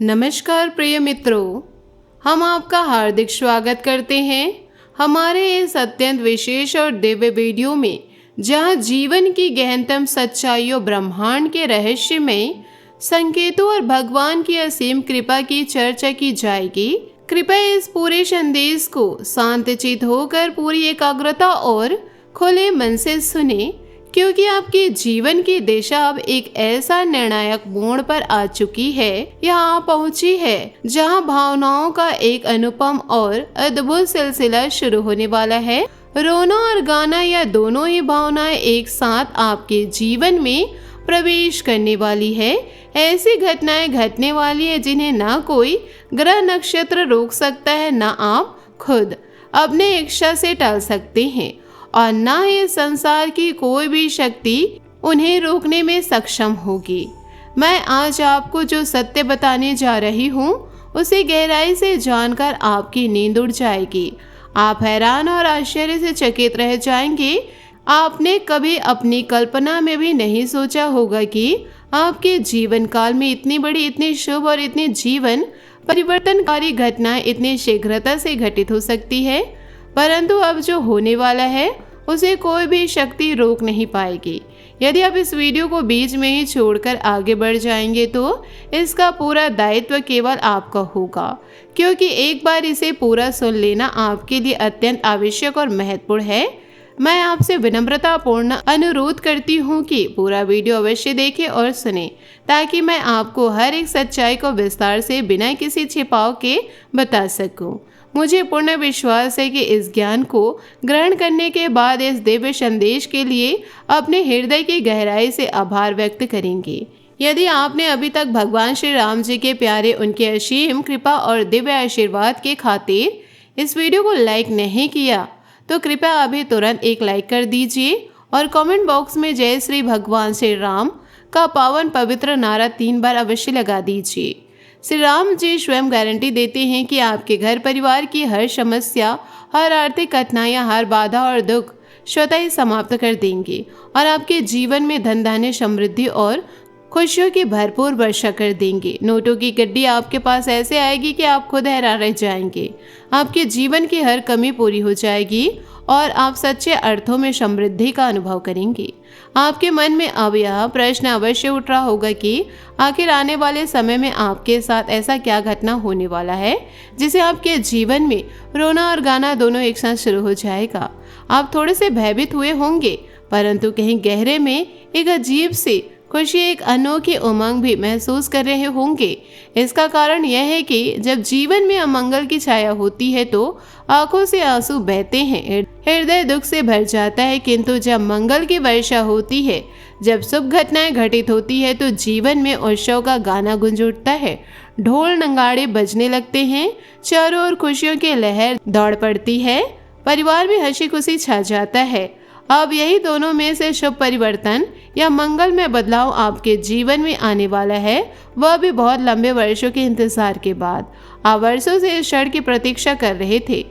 नमस्कार प्रिय मित्रों, हम आपका हार्दिक स्वागत करते हैं हमारे इस अत्यंत विशेष और दिव्य वीडियो में, जहां जीवन की गहनतम सच्चाइयों, ब्रह्मांड के रहस्य में संकेतों और भगवान की असीम कृपा की चर्चा की जाएगी। कृपया इस पूरे संदेश को शांतचित्त होकर पूरी एकाग्रता और खुले मन से सुने, क्योंकि आपके जीवन की दिशा अब एक ऐसा निर्णायक मोड़ पर आ चुकी है, यहाँ पहुंची है, जहां भावनाओं का एक अनुपम और अद्भुत सिलसिला शुरू होने वाला है। रोना और गाना, या दोनों ही भावनाएं एक साथ आपके जीवन में प्रवेश करने वाली है। ऐसी घटनाएं घटने वाली है जिन्हें ना कोई ग्रह नक्षत्र रोक सकता है, ना आप खुद अपने इच्छा से टाल सकते हैं, और ना ही संसार की कोई भी शक्ति उन्हें रोकने में सक्षम होगी। मैं आज आपको जो सत्य बताने जा रही हूँ, उसे गहराई से जानकर आपकी नींद उड़ जाएगी। आप हैरान और आश्चर्य से चकित रह जाएंगे। आपने कभी अपनी कल्पना में भी नहीं सोचा होगा कि आपके जीवन काल में इतनी बड़ी, इतनी शुभ और इतनी जीवन परिवर्तनकारी घटनाएं इतनी शीघ्रता से घटित हो सकती है। परंतु अब जो होने वाला है उसे कोई भी शक्ति रोक नहीं पाएगी। यदि आप इस वीडियो को बीच में ही छोड़कर आगे बढ़ जाएंगे तो इसका पूरा दायित्व केवल आपका होगा, क्योंकि एक बार इसे पूरा सुन लेना आपके लिए अत्यंत आवश्यक और महत्वपूर्ण है। मैं आपसे विनम्रतापूर्ण अनुरोध करती हूँ कि पूरा वीडियो अवश्य देखें और सुने, ताकि मैं आपको हर एक सच्चाई को विस्तार से बिना किसी छिपाव के बता सकूं। मुझे पूर्ण विश्वास है कि इस ज्ञान को ग्रहण करने के बाद इस दिव्य संदेश के लिए अपने हृदय की गहराई से आभार व्यक्त करेंगे। यदि आपने अभी तक भगवान श्री राम जी के प्यारे, उनके असीम कृपा और दिव्य आशीर्वाद के खातिर इस वीडियो को लाइक नहीं किया, तो कृपया अभी तुरंत एक लाइक कर दीजिए और कमेंट बॉक्स में जय श्री भगवान श्री राम का पावन पवित्र नारा 3 बार अवश्य लगा दीजिए। श्री राम जी स्वयं गारंटी देते हैं कि आपके घर परिवार की हर समस्या, हर आर्थिक कठिनाइयाँ, हर बाधा और दुख स्वतः ही समाप्त कर देंगे और आपके जीवन में धन धान्य, समृद्धि और खुशियों की भरपूर वर्षा कर देंगे। नोटों की गड्डी आपके पास ऐसे आएगी कि आप खुद हैरान रह जाएंगे। आपके जीवन की हर कमी पूरी हो जाएगी और आप सच्चे अर्थों में समृद्धि का अनुभव करेंगे। आपके मन में अब यह प्रश्न अवश्य उठ रहा होगा कि आखिर आने वाले समय में आपके साथ ऐसा क्या घटना होने वाला है जिसे आपके जीवन में रोना और गाना दोनों एक साथ शुरू हो जाएगा। आप थोड़े से भयभीत हुए होंगे, परंतु कहीं गहरे में एक अजीब सी खुशी, एक अनोखी उमंग भी महसूस कर रहे होंगे। इसका कारण यह है कि जब जीवन में अमंगल की छाया होती है तो आंखों से आंसू बहते हैं, हृदय दुख से भर जाता है, किंतु जब मंगल की वर्षा होती है, जब शुभ घटनाएं घटित होती है, तो जीवन में उत्सव का गाना गूंज उठता है, ढोल नगाड़े बजने लगते हैं, चारों ओर खुशियों की लहर दौड़ पड़ती है, परिवार में हंसी खुशी छा जाता है। अब यही दोनों में से शुभ परिवर्तन या मंगल में बदलाव आपके जीवन में आने वाला है, वह भी बहुत लंबे वर्षों के इंतजार के बाद। आप वर्षों से इस क्षण की प्रतीक्षा कर रहे थे,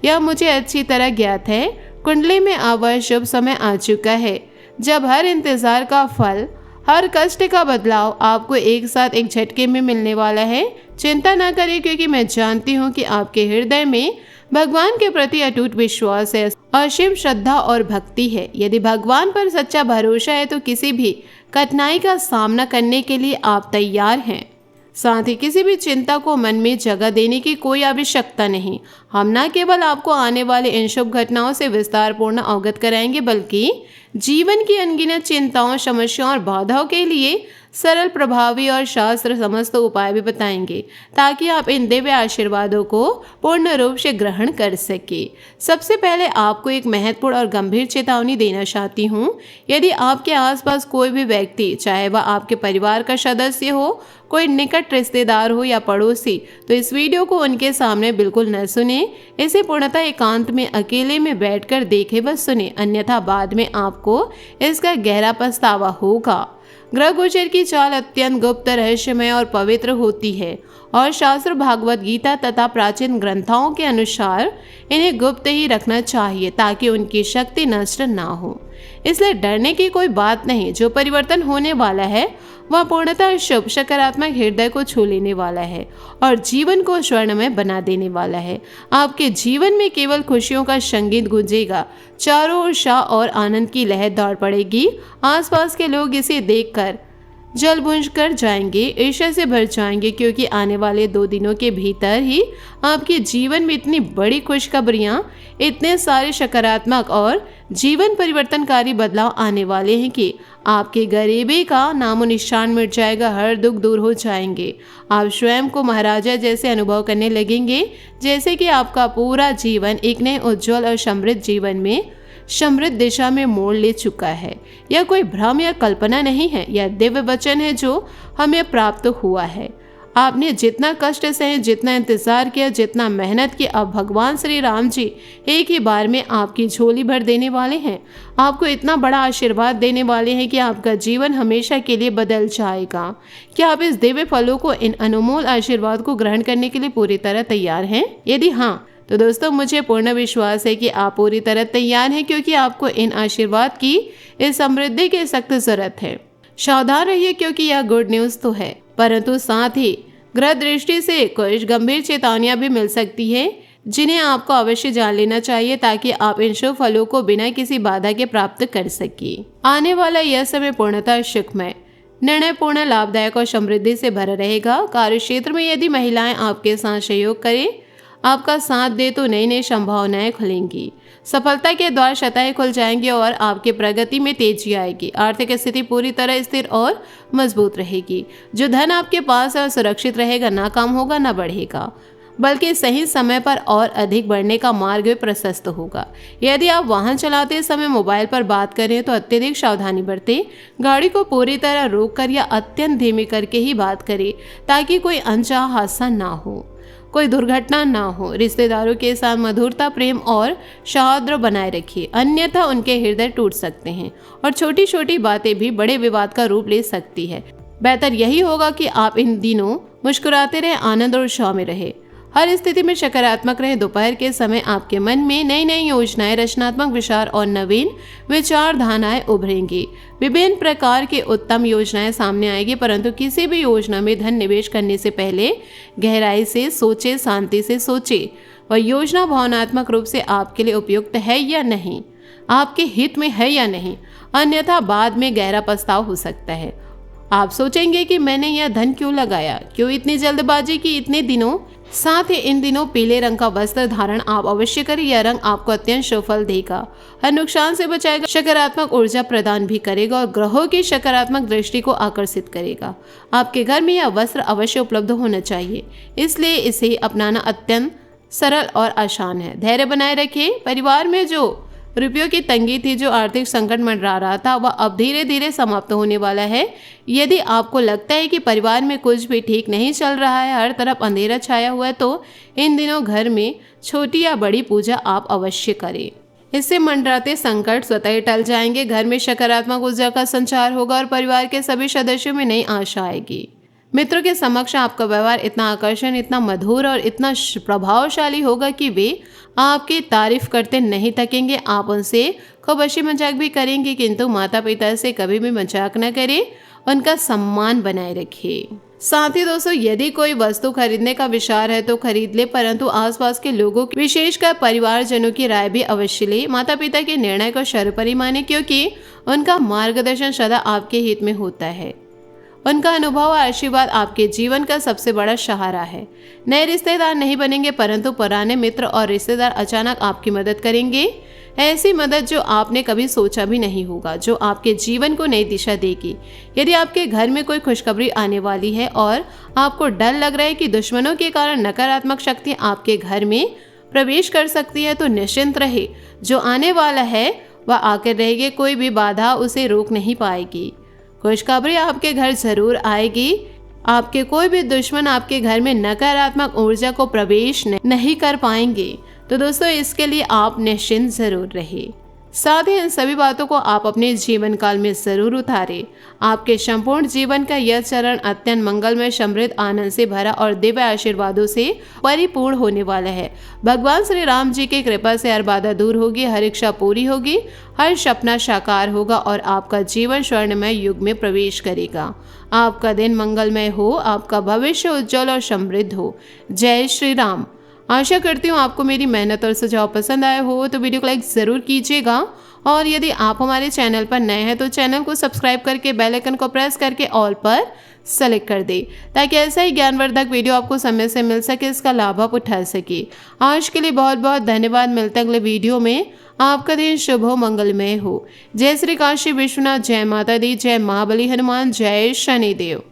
यह मुझे अच्छी तरह ज्ञात है। कुंडली में अब वह शुभ समय आ चुका है जब हर इंतजार का फल, हर कष्ट का बदलाव आपको एक साथ एक झटके में मिलने वाला है। चिंता न करें, क्योंकि मैं जानती हूँ कि आपके हृदय में भगवान के प्रति अटूट विश्वास है, असीम श्रद्धा और भक्ति है। यदि भगवान पर सच्चा भरोसा है तो किसी भी कठिनाई का सामना करने के लिए आप तैयार हैं। साथ ही किसी भी चिंता को मन में जगह देने की कोई आवश्यकता नहीं। हम न केवल आपको आने वाले इन शुभ घटनाओं से विस्तारपूर्ण अवगत कराएंगे, बल्कि जीवन की अनगिनत चिंताओं, समस्याओं और बाधाओं के लिए सरल, प्रभावी और शास्त्र समस्त उपाय भी बताएंगे, ताकि आप इन दिव्य आशीर्वादों को पूर्ण रूप से ग्रहण कर सके। सबसे पहले आपको एक महत्वपूर्ण और गंभीर चेतावनी देना चाहती हूँ। यदि आपके आसपास कोई भी व्यक्ति, चाहे वह आपके परिवार का सदस्य हो, कोई निकट रिश्तेदार हो या पड़ोसी, तो इस वीडियो को उनके सामने बिल्कुल न सुने। इसे पूर्णतः एकांत में अकेले में बैठकर देखे व सुने, अन्यथा बाद में आपको इसका गहरा पछतावा होगा। ग्रह गोचर की चाल अत्यंत गुप्त, रहस्यमय और पवित्र होती है, और शास्त्र, भागवत गीता तथा प्राचीन ग्रंथों के अनुसार इन्हें गुप्त ही रखना चाहिए, ताकि उनकी शक्ति नष्ट ना हो। इसलिए डरने की कोई बात नहीं। जो परिवर्तन होने वाला है वह पूर्णतः शुभ सकारात्मक हृदय को छू लेने वाला है और जीवन को स्वर्णमय बना देने वाला है। आपके जीवन में केवल खुशियों का संगीत गूंजेगा, चारों ओर शाह और आनंद की लहर दौड़ पड़ेगी। आसपास के लोग इसे देखकर जल बुझ कर जाएंगे, ईर्ष्या से भर जाएंगे, क्योंकि आने वाले 2 दिनों के भीतर ही आपके जीवन में इतनी बड़ी खुशखबरियां, इतने सारे सकारात्मक और जीवन परिवर्तनकारी बदलाव आने वाले हैं कि आपकी गरीबी का नामो निशान मिट जाएगा, हर दुख दूर हो जाएंगे। आप स्वयं को महाराजा जैसे अनुभव करने लगेंगे, जैसे कि आपका पूरा जीवन एक नए उज्जवल और समृद्ध जीवन में समृद्ध दिशा में मोड़ ले चुका है। यह कोई भ्रम या कल्पना नहीं है, यह दिव्य वचन है जो हमें प्राप्त हुआ है। आपने जितना कष्ट सहे, जितना इंतजार किया, जितना मेहनत की, अब भगवान श्री राम जी एक ही बार में आपकी झोली भर देने वाले हैं। आपको इतना बड़ा आशीर्वाद देने वाले हैं कि आपका जीवन हमेशा के लिए बदल जाएगा। क्या आप इस दिव्य फलों को, इन अनमोल आशीर्वाद को ग्रहण करने के लिए पूरी तरह तैयार हैं? यदि हाँ, तो दोस्तों मुझे पूर्ण विश्वास है कि आप पूरी तरह तैयार हैं, क्योंकि आपको इन आशीर्वाद की, इस समृद्धि की सख्त जरूरत है। सावधान रहिए, क्योंकि यह गुड न्यूज तो है, परंतु साथ ही ग्रह दृष्टि से कुछ गंभीर चेतावनियां भी मिल सकती है, जिन्हें आपको अवश्य जान लेना चाहिए, ताकि आप इन शुभ फलों को बिना किसी बाधा के प्राप्त कर सके। आने वाला यह समय पूर्णतः सुखमय, निर्णयपूर्ण, लाभदायक और समृद्धि से भरा रहेगा। कार्य क्षेत्र में यदि महिलाएं आपके साथ सहयोग करें, आपका साथ दे, तो नई नई संभावनाएं खुलेंगी। सफलता के द्वार शताएं खुल जाएंगे और आपके प्रगति में तेजी आएगी। आर्थिक स्थिति पूरी तरह स्थिर और मजबूत रहेगी। जो धन आपके पास है सुरक्षित रहेगा, ना कम होगा ना बढ़ेगा, बल्कि सही समय पर और अधिक बढ़ने का मार्ग प्रशस्त होगा। यदि आप वाहन चलाते समय मोबाइल पर बात करें तो अत्यधिक सावधानी बरतें। गाड़ी को पूरी तरह रोककर या अत्यंत धीमी करके ही बात करें, ताकि कोई अनचाहा हादसा ना हो, कोई दुर्घटना ना हो। रिश्तेदारों के साथ मधुरता, प्रेम और सौहार्द बनाए रखिए, अन्यथा उनके हृदय टूट सकते हैं और छोटी छोटी बातें भी बड़े विवाद का रूप ले सकती है। बेहतर यही होगा कि आप इन दिनों मुस्कुराते रहे, आनंद और उत्साह में रहे, हर स्थिति में सकारात्मक रहे। दोपहर के समय आपके मन में नई नई योजनाएं, रचनात्मक विचार और नवीन विचारधाराएं उभरेंगी। विभिन्न प्रकार की उत्तम योजनाएं सामने आएगी, परंतु किसी भी योजना में धन निवेश करने से पहले गहराई से सोचे, शांति से सोचे, वह योजना भावनात्मक रूप से आपके लिए उपयुक्त है या नहीं, आपके हित में है या नहीं, अन्यथा बाद में गहरा पछतावा हो सकता है। आप सोचेंगे कि मैंने यह धन क्यों लगाया, क्यों इतनी जल्दबाजी की इतने दिनों। साथ ही इन दिनों पीले रंग का वस्त्र धारण आप अवश्य करें। यह रंग आपको अत्यंत सफल देगा, हर नुकसान से बचाएगा, सकारात्मक ऊर्जा प्रदान भी करेगा और ग्रहों की सकारात्मक दृष्टि को आकर्षित करेगा। आपके घर में यह वस्त्र अवश्य उपलब्ध होना चाहिए, इसलिए इसे अपनाना अत्यंत सरल और आसान है। धैर्य बनाए रखिए। परिवार में जो रुपयों की तंगी थी, जो आर्थिक संकट मंडरा रहा था, वह अब धीरे धीरे समाप्त होने वाला है। यदि आपको लगता है कि परिवार में कुछ भी ठीक नहीं चल रहा है, हर तरफ अंधेरा छाया हुआ है, तो इन दिनों घर में छोटी या बड़ी पूजा आप अवश्य करें। इससे मंडराते संकट स्वतः ही टल जाएंगे। घर में सकारात्मक ऊर्जा का संचार होगा और परिवार के सभी सदस्यों में नई आशा आएगी। मित्रों के समक्ष आपका व्यवहार इतना आकर्षण, इतना मधुर और इतना प्रभावशाली होगा कि वे आपकी तारीफ करते नहीं थकेंगे। आप उनसे खूब हंसी मजाक भी करेंगे, किंतु माता पिता से कभी भी मजाक न करें, उनका सम्मान बनाए रखिए। साथ ही दोस्तों, यदि कोई वस्तु खरीदने का विचार है तो खरीद ले, परंतु आसपास के लोगों की, विशेषकर परिवारजनों की राय भी अवश्य ले। माता पिता के निर्णय को सर्वोपरि माने, क्योंकि उनका मार्गदर्शन सदा आपके हित में होता है। उनका अनुभव और आशीर्वाद आपके जीवन का सबसे बड़ा सहारा है। नए रिश्तेदार नहीं बनेंगे, परंतु पुराने मित्र और रिश्तेदार अचानक आपकी मदद करेंगे। ऐसी मदद जो आपने कभी सोचा भी नहीं होगा, जो आपके जीवन को नई दिशा देगी। यदि आपके घर में कोई खुशखबरी आने वाली है और आपको डर लग रहा है कि दुश्मनों के कारण नकारात्मक शक्ति आपके घर में प्रवेश कर सकती है, तो निश्चिंत रहे। जो आने वाला है वह आकर रहेगी, कोई भी बाधा उसे रोक नहीं पाएगी। खुशखबरी आपके घर जरूर आएगी। आपके कोई भी दुश्मन आपके घर में नकारात्मक ऊर्जा को प्रवेश नहीं कर पाएंगे। तो दोस्तों, इसके लिए आप निश्चिंत जरूर रहिए। साथ ही इन सभी बातों को आप अपने जीवन काल में जरूर उतारें। आपके संपूर्ण जीवन का यह चरण अत्यंत मंगलमय, समृद्ध, आनंद से भरा और दिव्य आशीर्वादों से परिपूर्ण होने वाला है। भगवान श्री राम जी की कृपा से हर बाधा दूर होगी, हर इच्छा पूरी होगी, हर सपना साकार होगा और आपका जीवन स्वर्णमय युग में प्रवेश करेगा। आपका दिन मंगलमय हो, आपका भविष्य उज्जवल और समृद्ध हो। जय श्री राम। आशा करती हूँ आपको मेरी मेहनत और सुझाव पसंद आए हो तो वीडियो को लाइक ज़रूर कीजिएगा, और यदि आप हमारे चैनल पर नए हैं तो चैनल को सब्सक्राइब करके बेल आइकन को प्रेस करके ऑल पर सेलेक्ट कर दे, ताकि ऐसा ही ज्ञानवर्धक वीडियो आपको समय से मिल सके, इसका लाभ आप उठा सके। आज के लिए बहुत बहुत धन्यवाद। मिलते हैं अगले वीडियो में। आपका दिन शुभ हो, मंगलमय हो। जय श्री काशी विश्वनाथ, जय माता दी, जय महाबली हनुमान, जय शनिदेव।